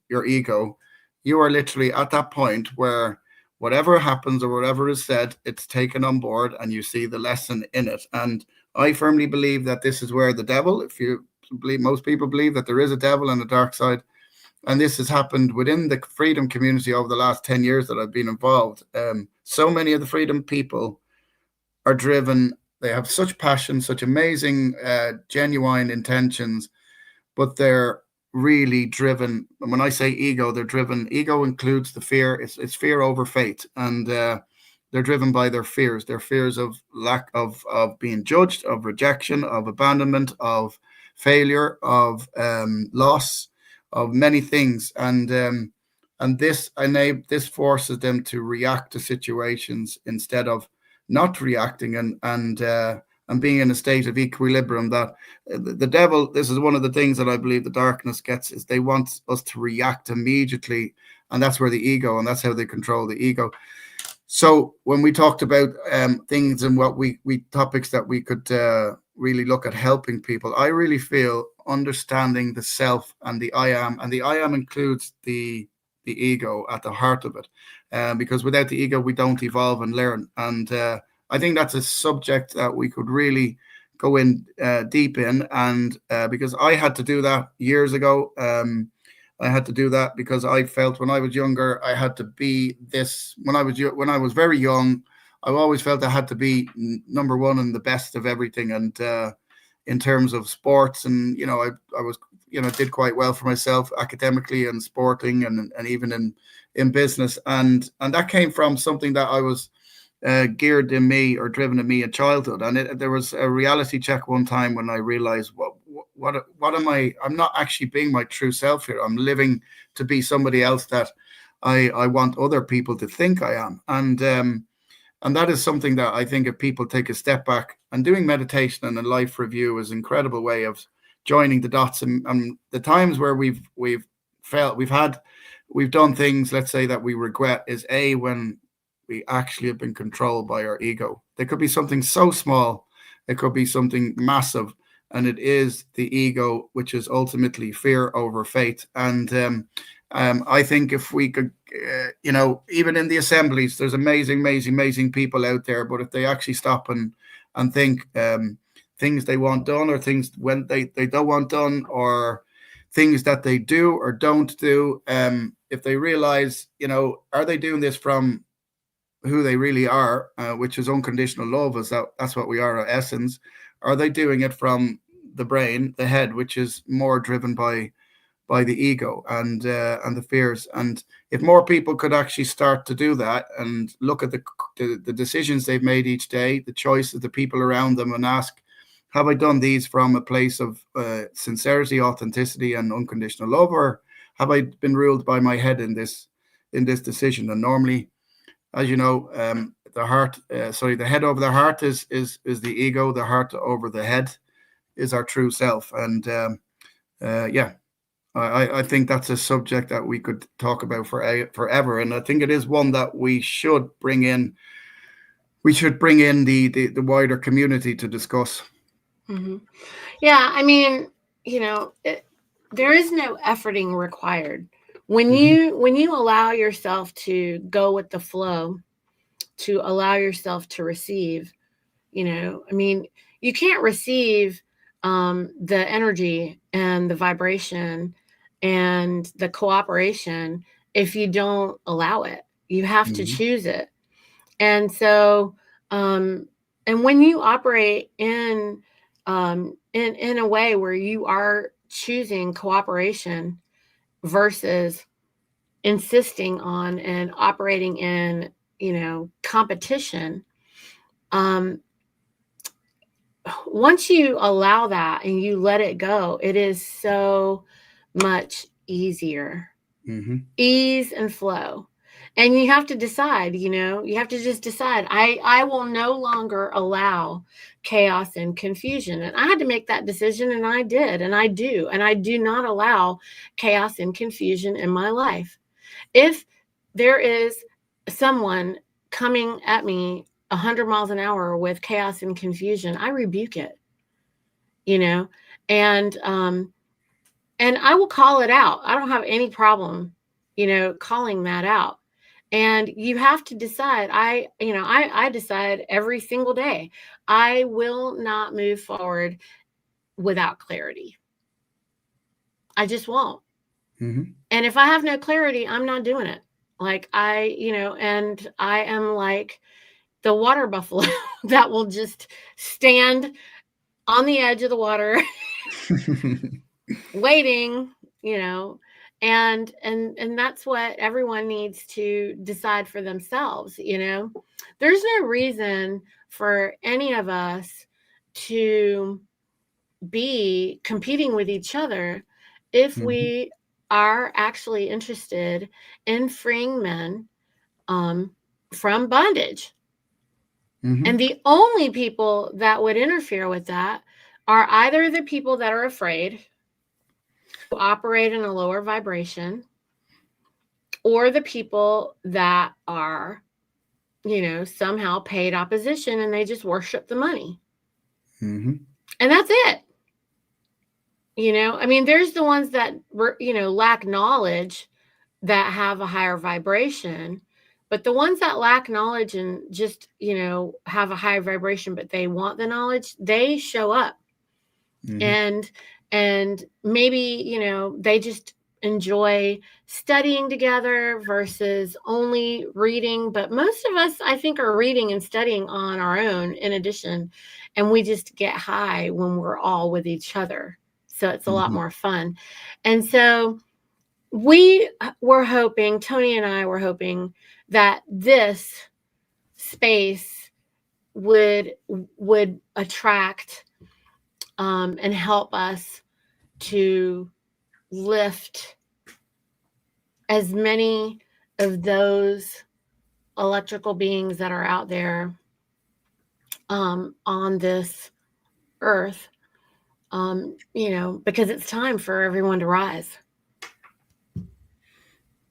your ego, you are literally at that point where whatever happens or whatever is said, it's taken on board and you see the lesson in it. And I firmly believe that this is where the devil, if you believe, most people believe that there is a devil and a dark side. And this has happened within the freedom community over the last 10 years that I've been involved. So many of the freedom people are driven. They have such passion, such amazing, genuine intentions, but they're really driven. And when I say ego, they're driven. Ego includes the fear. It's fear over faith. And they're driven by their fears of lack of being judged, of rejection, of abandonment, of failure, of loss, of many things. And this forces them to react to situations instead of not reacting and being in a state of equilibrium. That the devil, this is one of the things that I believe the darkness gets, is they want us to react immediately. And that's where the ego, and that's how they control the ego. So when we talked about things and what we topics that we could really look at helping people, I really feel understanding the self and the I am, and the I am includes the ego at the heart of it, because without the ego we don't evolve and learn. And I think that's a subject that we could really go in deep in, and because I had to do that years ago. I had to do that because I felt when I was younger, I had to be this. When I was very young, I always felt I had to be number one and the best of everything. And in terms of sports, and I was did quite well for myself academically and sporting, and even in business, and that came from something that I was geared in me or driven in me in childhood. And there was a reality check one time when I realized, what am I? I'm not actually being my true self here. I'm living to be somebody else that I want other people to think I am. And that is something that I think if people take a step back, and doing meditation and a life review is an incredible way of joining the dots. And the times where we've felt we've done things, let's say, that we regret, is when we actually have been controlled by our ego. There could be something so small, it could be something massive, and it is the ego, which is ultimately fear over faith. And I think if we could, even in the assemblies, there's amazing people out there. But if they actually stop and think things they want done, or things when they don't want done, or things that they do or don't do, if they realize, are they doing this from who they really are, which is unconditional love, that's what we are at essence? Are they doing it from the brain, the head, which is more driven by the ego and the fears? And if more people could actually start to do that and look at the decisions they've made each day, the choices, the people around them, and ask, have I done these from a place of sincerity, authenticity, and unconditional love, or have I been ruled by my head in this decision? And normally, as you know, the head over the heart is the ego. The heart over the head is our true self. And I think that's a subject that we could talk about forever. And I think it is one that we should bring in. We should bring in the wider community to discuss. Mm-hmm. Yeah, I mean, there is no efforting required when you allow yourself to go with the flow, to allow yourself to receive. I mean, you can't receive the energy and the vibration and the cooperation if you don't allow it. You have to choose it. And so, and when you operate in a way where you are choosing cooperation versus insisting on and operating in, competition, once you allow that and you let it go, it is so much easier. Ease and flow. And you have to decide, you have to just decide, I will no longer allow chaos and confusion. And I had to make that decision, and I did, and I do. And I do not allow chaos and confusion in my life. If there is someone coming at me 100 miles an hour with chaos and confusion, I rebuke it, and I will call it out. I don't have any problem, calling that out. And you have to decide. I decide every single day, I will not move forward without clarity. I just won't. And if I have no clarity, I'm not doing it. Like and I am like the water buffalo that will just stand on the edge of the water waiting, and that's what everyone needs to decide for themselves. There's no reason for any of us to be competing with each other if we are actually interested in freeing men from bondage. And the only people that would interfere with that are either the people that are afraid, who operate in a lower vibration, or the people that are, somehow paid opposition and they just worship the money. And that's it. I mean, there's the ones that, lack knowledge that have a higher vibration. But the ones that lack knowledge and just, have a higher vibration, but they want the knowledge, they show up. And maybe, they just enjoy studying together versus only reading. But most of us, I think, are reading and studying on our own in addition. And we just get high when we're all with each other. So it's a lot more fun. And so we were hoping, Tony and I were hoping, that this space would attract and help us to lift as many of those electrical beings that are out there on this earth, because it's time for everyone to rise.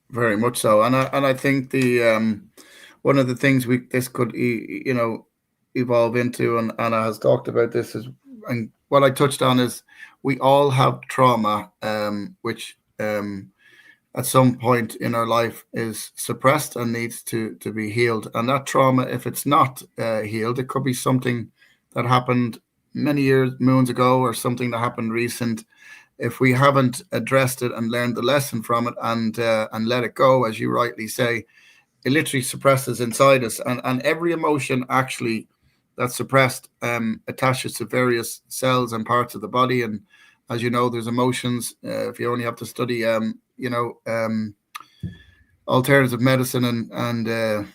Very much so, and I think the one of the things this could evolve into, and Anna has talked about this, is, and what I touched on is, we all have trauma, which at some point in our life is suppressed and needs to be healed. And that trauma, if it's not healed, it could be something that happened many years, moons ago, or something that happened recent. If we haven't addressed it and learned the lesson from it, and let it go, as you rightly say, it literally suppresses inside us. And every emotion actually that's suppressed attaches to various cells and parts of the body. And as you know, there's emotions. If you only have to study, alternative medicine and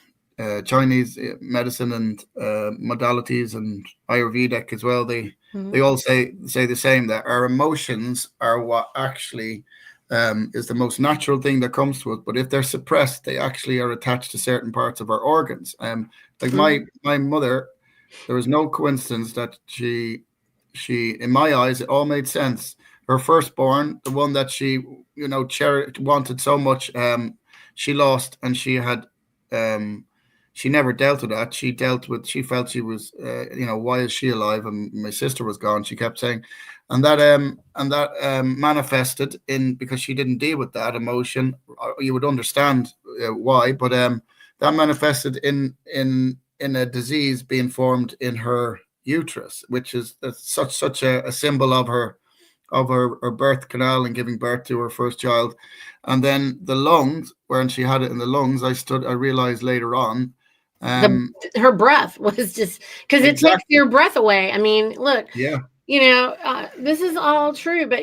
Chinese medicine and modalities and Ayurvedic as well, they all say the same, that our emotions are what actually is the most natural thing that comes to us. But if they're suppressed, they actually are attached to certain parts of our organs. Like my mother, there was no coincidence that she, in my eyes, it all made sense. Her firstborn, the one that she, wanted so much, she lost, and she had, she never dealt with that. She felt she was, why is she alive? And my sister was gone. She kept saying, and that manifested in, because she didn't deal with that emotion. You would understand why, but that manifested in a disease being formed in her uterus, which is such a symbol of her birth canal and giving birth to her first child. And then the lungs, when she had it in the lungs, I realized later on, her breath was just, because it takes your breath away. I mean, look, yeah, this is all true, but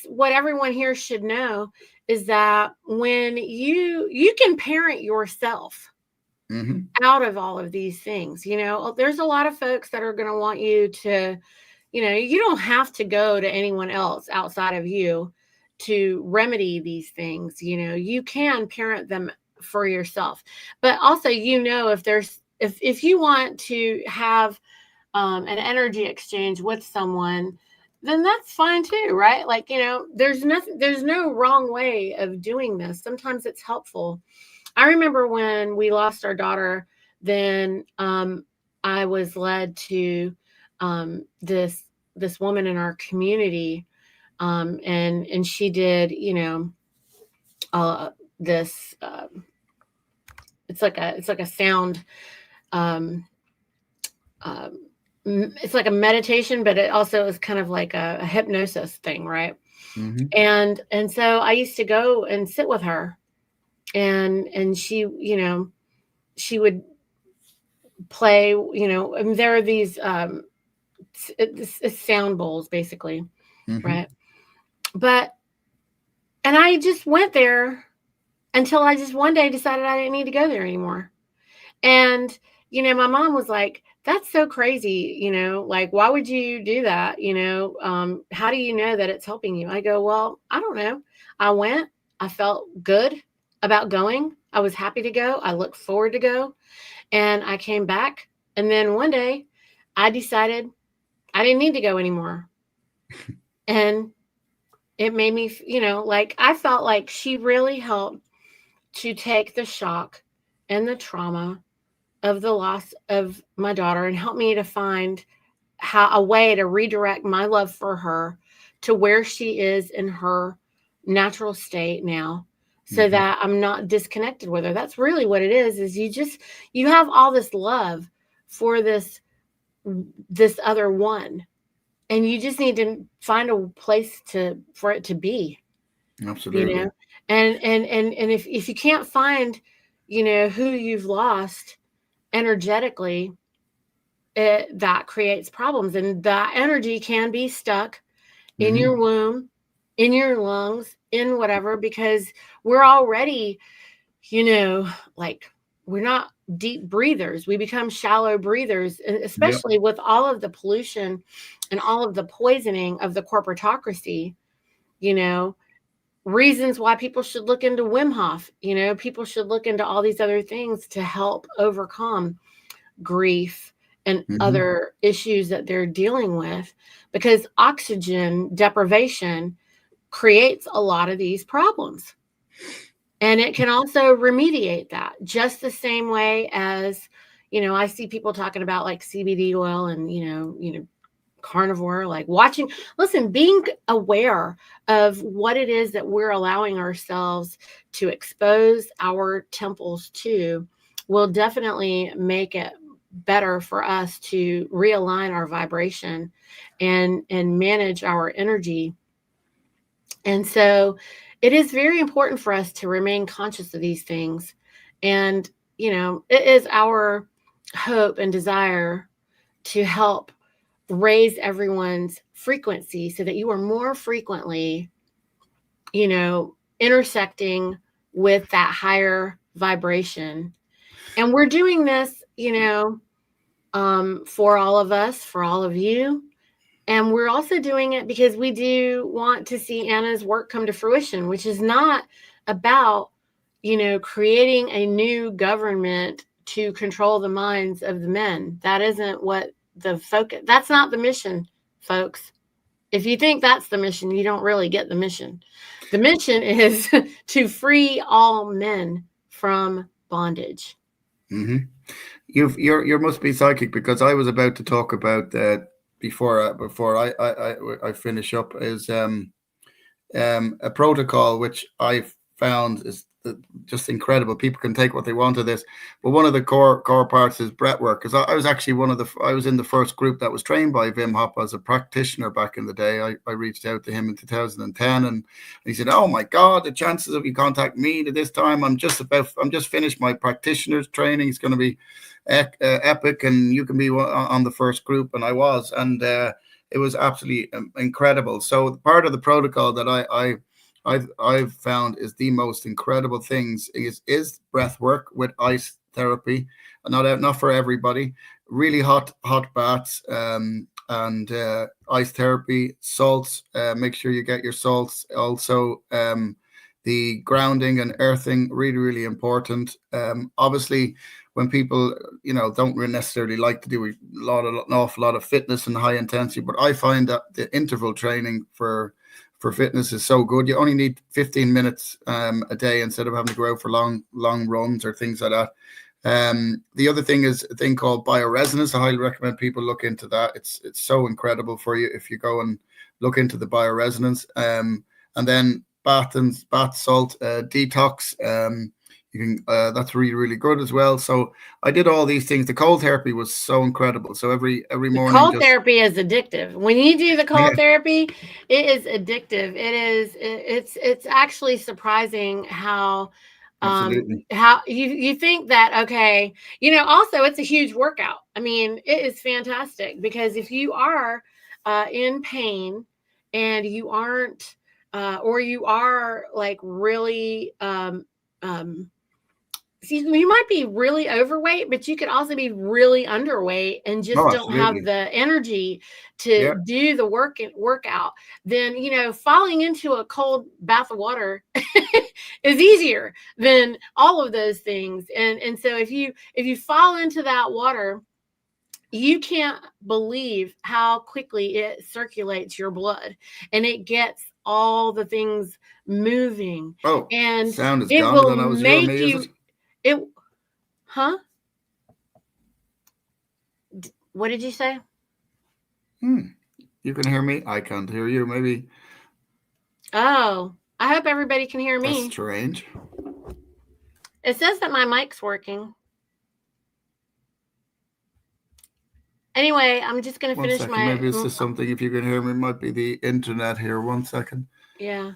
what everyone here should know is that when you can parent yourself out of all of these things, there's a lot of folks that are going to want you to, you don't have to go to anyone else outside of you to remedy these things. You can parent them for yourself, but also, if you want to have an energy exchange with someone, then that's fine too, right? Like, there's no wrong way of doing this. Sometimes it's helpful. I remember when we lost our daughter, then I was led to this woman in our community, and she did, this. It's like a sound. It's like a meditation, but it also is kind of like a hypnosis thing, right? And so I used to go and sit with her, and she, she would play, and there are these it's sound bowls, basically, right? And I just went there until I just one day decided I didn't need to go there anymore. And my mom was like, "That's so crazy, like, why would you do that? How do you know that it's helping you?" I go, "Well, I don't know. I went. I felt good about going. I was happy to go. I looked forward to go, and I came back. And then one day, I decided I didn't need to go anymore, and it made me, like, I felt like she really helped to take the shock and the trauma of the loss of my daughter and help me to find a way to redirect my love for her to where she is in her natural state now, so that I'm not disconnected with her." That's really what it is you have all this love for this other one, and you just need to find a place for it to be. absolutely. And if you can't find, who you've lost energetically, that creates problems, and that energy can be stuck in your womb, in your lungs, in whatever, because we're already, like, we're not deep breathers. We become shallow breathers, Yep. especially with all of the pollution and all of the poisoning of the corporatocracy. You know, reasons why people should look into Wim Hof. You know, people should look into all these other things to help overcome grief and other issues that they're dealing with, because oxygen deprivation creates a lot of these problems. And it can also remediate that just the same way as, you know, I see people talking about like CBD oil and, carnivore, like watching, listen, being aware of what it is that we're allowing ourselves to expose our temples to will definitely make it better for us to realign our vibration and manage our energy. And so it is very important for us to remain conscious of these things. And, it is our hope and desire to help raise everyone's frequency so that you are more frequently, intersecting with that higher vibration. And we're doing this, for all of us, for all of you. And we're also doing it because we do want to see Anna's work come to fruition, which is not about, creating a new government to control the minds of the men. That isn't what the focus, that's not the mission, folks. If you think that's the mission, you don't really get the mission. The mission is to free all men from bondage. Mm-hmm. You must be psychic, because I was about to talk about that before I finish up, is a protocol which I found is just incredible. People can take what they want of this, but one of the core parts is breath work. Because I was actually I was in the first group that was trained by Wim Hof as a practitioner back in the day. I reached out to him in 2010, and he said, "Oh my God, the chances of you contact me at this time, I'm just finished my practitioner's training. It's going to be epic, and you can be on the first group." And I was, and it was absolutely incredible. So part of the protocol that I've found is the most incredible things is breath work with ice therapy. Not for everybody. Really hot baths, and ice therapy, salts. Make sure you get your salts. Also, the grounding and earthing, really, really important. Obviously, when people, don't necessarily like to do an awful lot of fitness and high intensity, but I find that the interval training for fitness is so good. You only need 15 minutes a day instead of having to go out for long runs or things like that. The other thing is a thing called bioresonance. I highly recommend people look into that. It's so incredible for you if you go and look into the bioresonance. And then bath salt detox. You can that's really, really good as well. So I did all these things. The cold therapy was so incredible. So every morning, cold therapy is addictive. When you do the cold therapy, it is addictive. It's actually surprising how how you think that, okay, also it's a huge workout. I mean, it is fantastic, because if you are in pain and you aren't or you are like really you might be really overweight, but you could also be really underweight and just don't have the energy to do the workout. Then, falling into a cold bath of water is easier than all of those things. And so if you fall into that water, you can't believe how quickly it circulates your blood and it gets all the things moving. Oh, and sound is it gone. will Then I was make me, you it huh? What did you say? You can hear me. I can't hear you. Maybe. Oh, I hope everybody can hear me. That's strange. It says that my mic's working. Anyway, I'm just going to finish second. my... Maybe it's just something, if you can hear me, it might be the internet here. 1 second. Yeah.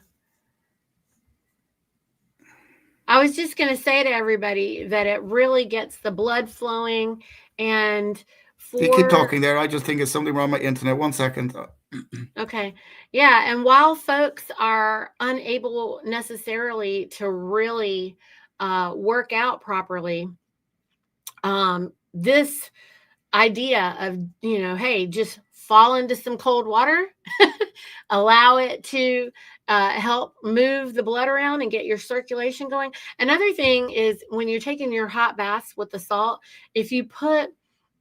I was just going to say to everybody that it really gets the blood flowing. And you keep talking there. I just think it's something wrong with my internet. 1 second. Okay. Yeah. And while folks are unable necessarily to really work out properly, this idea of, hey, just fall into some cold water, allow it to help move the blood around and get your circulation going. Another thing is when you're taking your hot baths with the salt, if you put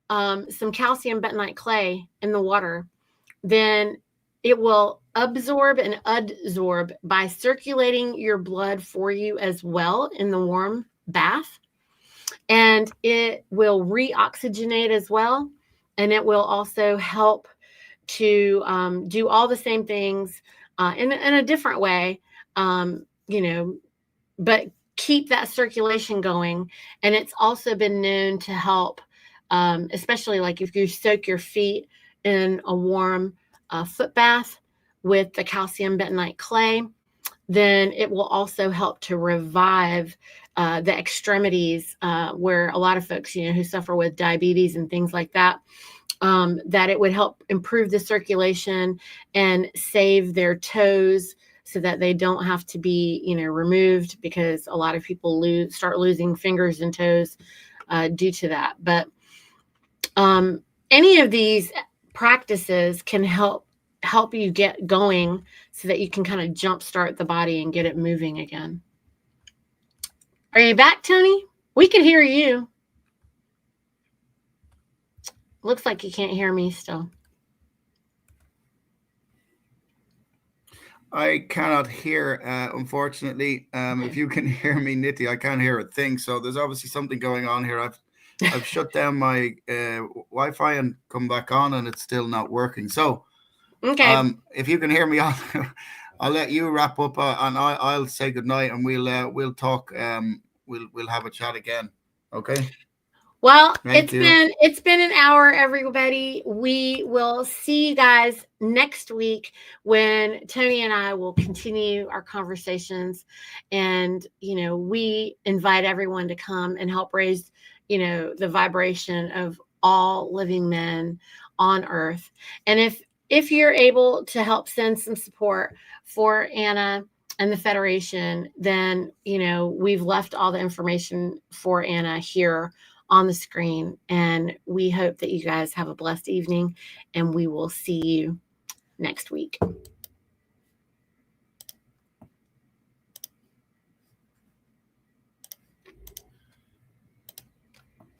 some calcium bentonite clay in the water, then it will absorb and adsorb by circulating your blood for you as well in the warm bath. And it will reoxygenate as well. And it will also help to do all the same things in a different way, but keep that circulation going. And it's also been known to help, especially like if you soak your feet in a warm foot bath with the calcium bentonite clay, then it will also help to revive the extremities where a lot of folks, who suffer with diabetes and things like that, that it would help improve the circulation and save their toes so that they don't have to be, removed, because a lot of people start losing fingers and toes due to that. But any of these practices can help you get going so that you can kind of jumpstart the body and get it moving again. Are you back, Tony? We can hear you. Looks like you can't hear me still. I cannot hear, unfortunately. If you can hear me, Niti, I can't hear a thing. So there's obviously something going on here. I've shut down my Wi-Fi and come back on, and it's still not working. So, okay, if you can hear me, I'll let you wrap up, and I'll say goodnight, and we'll talk. We'll have a chat again. Okay. Well, it's been an hour, everybody. We will see you guys next week when Tony and I will continue our conversations. And, we invite everyone to come and help raise, the vibration of all living men on earth. And if you're able to help send some support for Anna and the Federation, then, we've left all the information for Anna here on the screen. And we hope that you guys have a blessed evening, and we will see you next week.